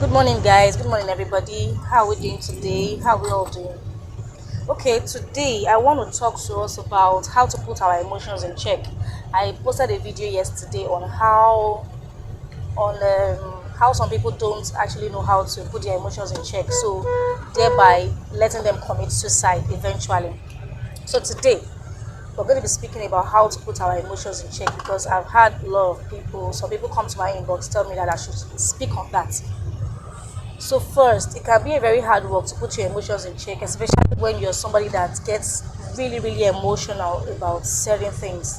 Good morning, guys. Good morning, everybody. How are we doing today? How are we all doing? Okay, today I want to talk to us about how to put our emotions in check. I posted a video yesterday on how some people don't actually know how to put their emotions in check, so thereby letting them commit suicide eventually. So today we're going to be speaking about how to put our emotions in check because I've had a lot of people, some people come to my inbox tell me that I should speak on that. So first, it can be a very hard work to put your emotions in check, especially when you're somebody that gets really, really emotional about certain things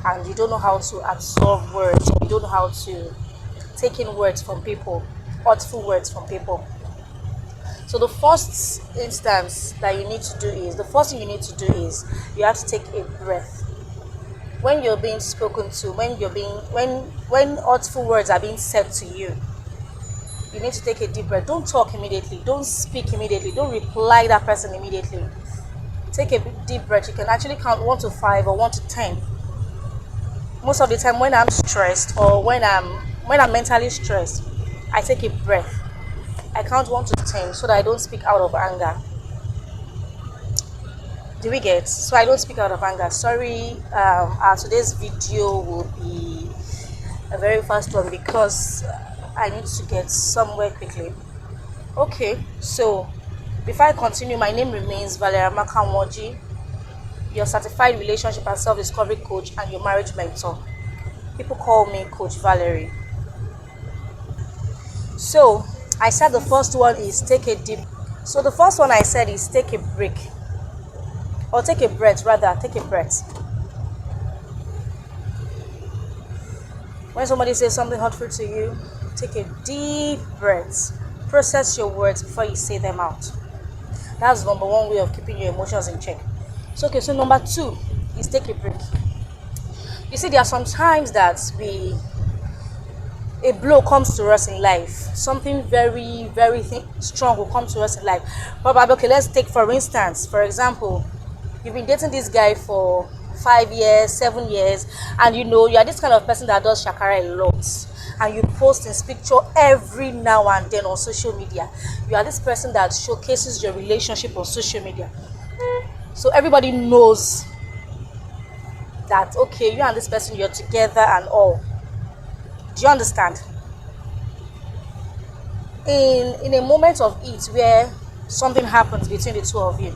and you don't know how to absorb words, or you don't know how to take in words from people, hurtful words from people. So the first instance that you need to do is, the first thing you need to do is you have to take a breath. When you're being spoken to, when hurtful words are being said to you need to take a deep breath. Don't talk immediately. Don't speak immediately. Don't reply that person immediately. Take a deep breath. You can actually count 1 to 5 or 1 to 10. Most of the time when I'm stressed or when I'm mentally stressed, I take a breath. I count 1 to 10 so that I don't speak out of anger. Do we get? So I don't speak out of anger. Sorry, today's video will be a very fast one because I need to get somewhere quickly. Okay, so before I continue, my name remains Valeria Makanwoji, your certified relationship and self-discovery coach and your marriage mentor. People call me Coach Valerie. So I said the first one is take a deep. So the first one I said is take a break, or take a breath rather. Take a breath. When somebody says something hurtful to you, take a deep breath. Process your words before you say them out. That's number one way of keeping your emotions in check. So number two is take a break. You see, there are some times that a blow comes to us in life. Something very, very strong will come to us in life. Probably, okay, let's take for example, you've been dating this guy for 5 years, 7 years, and you are this kind of person that does shakara a lot. And you post his picture every now and then on social media. You are this person that showcases your relationship on social media. So everybody knows that, okay, you and this person, you're together and all. Do you understand? In a moment of it where something happens between the two of you,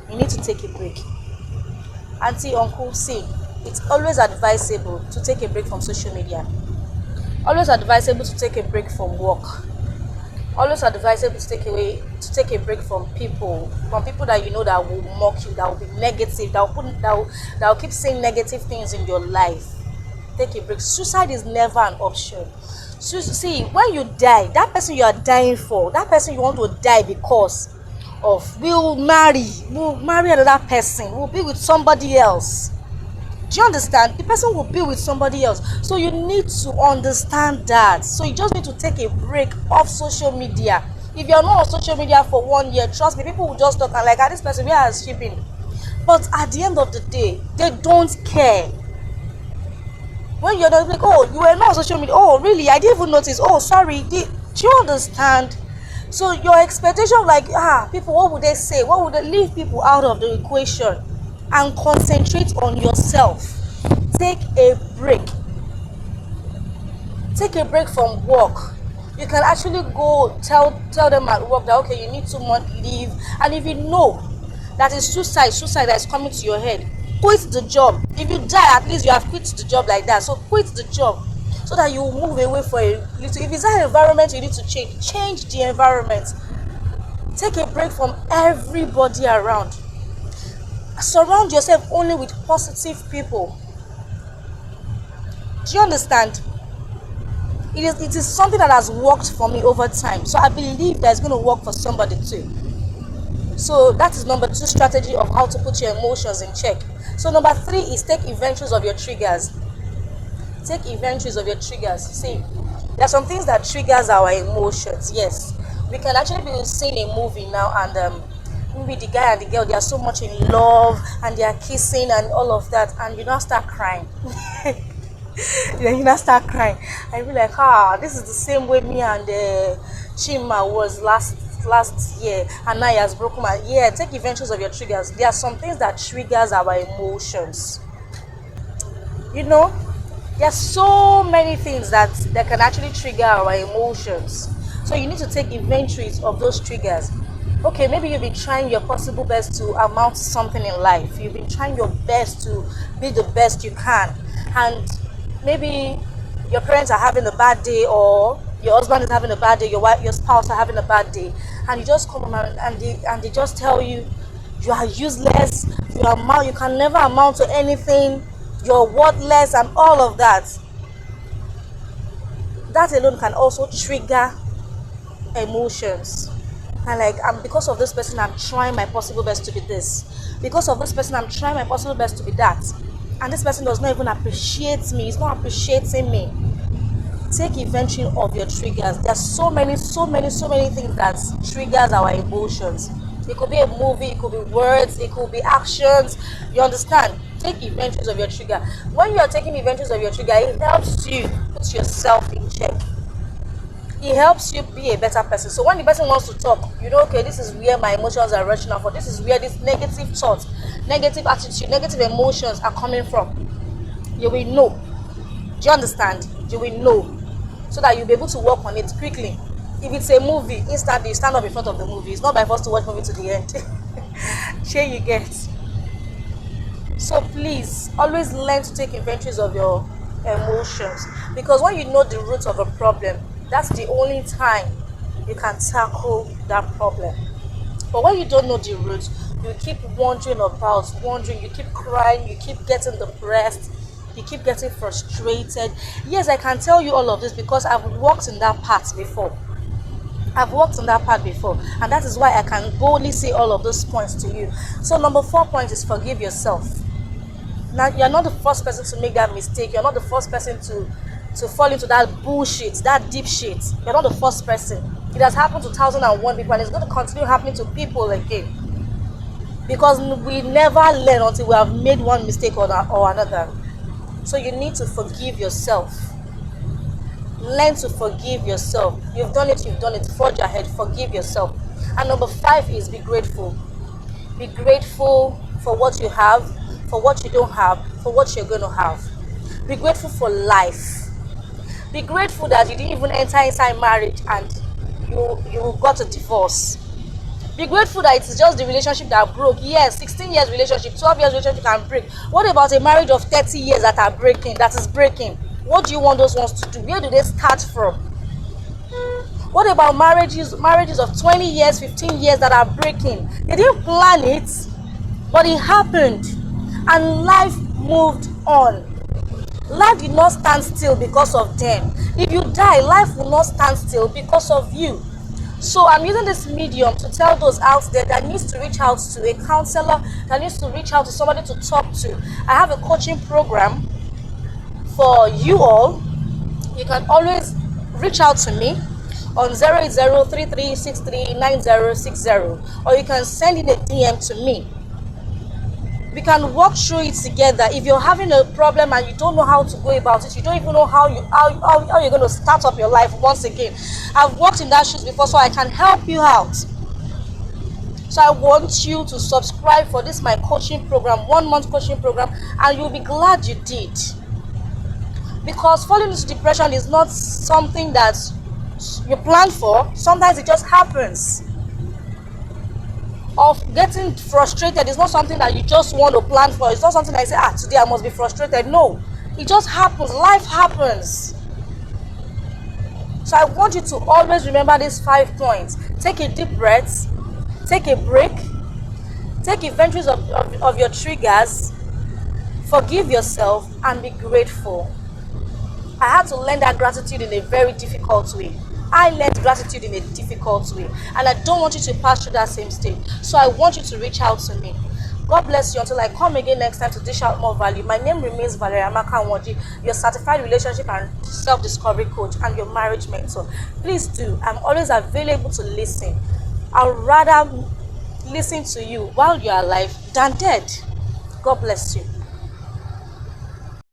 you need to take a break. Auntie, uncle, see, it's always advisable to take a break from social media. Always advisable to take a break from work. Always advisable to take a break from people that you know that will mock you, that will be negative, that will keep saying negative things in your life. Take a break. Suicide is never an option. So, see, when you die, that person you are dying for, that person you want to die because of, will marry another person, will be with somebody else. Do you understand? The person will be with somebody else. So you need to understand that. So you just need to take a break off social media. If you're not on social media for 1 year, trust me, people will just talk and like, this person, where has she been? But at the end of the day, they don't care. When you're not like, oh, you were not on social media. Oh, really? I didn't even notice. Oh, sorry. Do you understand? So your expectation, like, people, what would they say? What would they leave people out of the equation? And concentrate on yourself. Take a break. Take a break from work. You can actually go tell them at work that, okay, you need 2 months leave. And if you know that is suicide that is coming to your head, quit the job. If you die, at least you have quit the job like that. So quit the job so that you will move away for a little. If it's that environment you need to change the environment. Take a break from everybody around. Surround yourself only with positive people. Do you understand? It is something that has worked for me over time. So I believe that it's going to work for somebody too. So that is number 2 strategy of how to put your emotions in check. So number 3 is take inventories of your triggers. Take inventories of your triggers. See, there are some things that triggers our emotions. Yes, we can actually be seeing a movie now and maybe the guy and the girl, they are so much in love and they are kissing and all of that, and you now start crying. You now start crying and be like, this is the same way me and Chima was last year, and now he has broken my. Yeah, take inventories of your triggers. There are some things that triggers our emotions. You know, there's so many things that can actually trigger our emotions. So you need to take inventories of those triggers. Okay, maybe you've been trying your possible best to amount to something in life. You've been trying your best to be the best you can, and maybe your parents are having a bad day, or your husband is having a bad day, your wife, your spouse are having a bad day, and you just come and they just tell you you are useless, you can never amount to anything, you're worthless, and all of that. That alone can also trigger emotions. And like, because of this person, I'm trying my possible best to be this. Because of this person, I'm trying my possible best to be that. And this person does not even appreciate me. He's not appreciating me. Take inventory of your triggers. There's so many things that triggers our emotions. It could be a movie, it could be words, it could be actions. You understand? Take inventories of your trigger. When you are taking inventories of your trigger, it helps you put yourself in check. It helps you be a better person. So when the person wants to talk, you know, okay, this is where my emotions are rushing off, or this is where this negative thoughts, negative attitude, negative emotions are coming from. You will know. Do you understand? You will know, so that you'll be able to work on it quickly. If it's a movie, instantly you stand up in front of the movie. It's not by force to watch movie to the end. Sure you get. So please, always learn to take inventories of your emotions, because when you know the root of a problem, that's the only time you can tackle that problem. But when you don't know the root, you keep wondering, you keep crying, you keep getting depressed, you keep getting frustrated. Yes, I can tell you all of this because I've walked in that path before. And that is why I can boldly say all of those points to you. So number 4 point is forgive yourself. Now, you're not the first person to make that mistake. You're not the first person to fall into that bullshit, that deep shit. You're not the first person. It has happened to 1,001 people, and it's going to continue happening to people again. Because we never learn until we have made one mistake or another. So you need to forgive yourself. Learn to forgive yourself. You've done it. Forge ahead. Forgive yourself. And number 5 is be grateful. Be grateful for what you have, for what you don't have, for what you're going to have. Be grateful for life. Be grateful that you didn't even enter inside marriage and you got a divorce. Be grateful that it's just the relationship that broke. Yes, 16 years relationship, 12 years relationship can break. What about a marriage of 30 years that is breaking? What do you want those ones to do? Where do they start from? What about marriages of 20 years, 15 years that are breaking? They didn't plan it, but it happened, and life moved on. Life did not stand still because of them. If you die, life will not stand still because of you. So I'm using this medium to tell those out there that needs to reach out to a counselor, that needs to reach out to somebody to talk to. I have a coaching program for you all. You can always reach out to me on 08033639060, or you can send in a DM to me. We can walk through it together. If you're having a problem and you don't know how to go about it, you don't even know how you're going to start up your life once again. I've walked in that shoes before, so I can help you out. So I want you to subscribe for this my coaching program, 1 month coaching program, and you'll be glad you did. Because falling into depression is not something that you plan for. Sometimes it just happens. Of getting frustrated is not something that you just want to plan for. It's not something I say, today I must be frustrated. No, it just happens. Life happens. So I want you to always remember these 5 points. Take a deep breath, take a break, take inventories of your triggers, forgive yourself, and be grateful. I had to learn that gratitude in a very difficult way. I learned gratitude in a difficult way, and I don't want you to pass through that same stage. So I want you to reach out to me. God bless you until I come again next time to dish out more value. My name remains Valeria Makanwaji, your certified relationship and self-discovery coach and your marriage mentor. Please do. I'm always available to listen. I'd rather listen to you while you're alive than dead. God bless you.